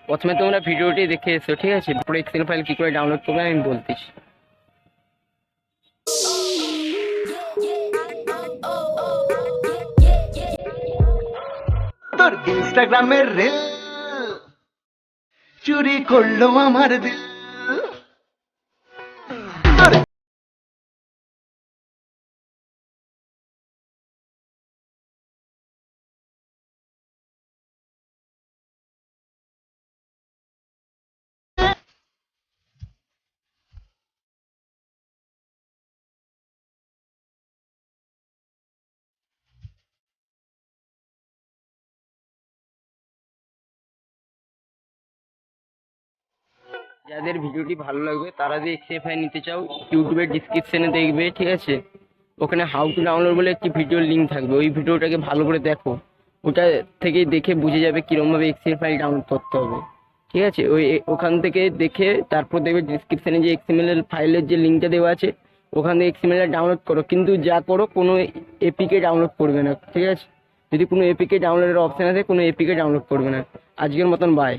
প্রথমে তোমরা ভিডিওটি দেখে এসো, ঠিক আছে? তারপরে এক্সেল ফাইল কি করে ডাউনলোড করবে আমি বলতেছি। তোর ইনস্টাগ্রামের রিল চুরি করলো আমার দিল। তোর যাদের ভিডিওটি ভালো লাগবে তারা যদি এক্সেল ফাইল নিতে চাও, ইউটিউবের ডিসক্রিপশনে দেখবে, ঠিক আছে? ওখানে হাউ টু ডাউনলোড বলে একটি ভিডিওর লিঙ্ক থাকবে, ওই ভিডিওটাকে ভালো করে দেখো। ওটা থেকে দেখে বুঝে যাবে কীরকমভাবে এক্সেল ফাইল ডাউনলোড করতে হবে, ঠিক আছে? ওখান থেকে দেখে তারপর দেখবে ডিসক্রিপশনে যে এক্সএমএল ফাইলের যে লিঙ্কটা দেওয়া আছে, ওখান থেকে এক্সএমএল ডাউনলোড করো। কিন্তু যা করো, কোনো এপিকে ডাউনলোড করবে না, ঠিক আছে? যদি কোনো এপিকে ডাউনলোডের অপশান আছে, কোনো এপিকে ডাউনলোড করবে না। আজকের মতন বাই।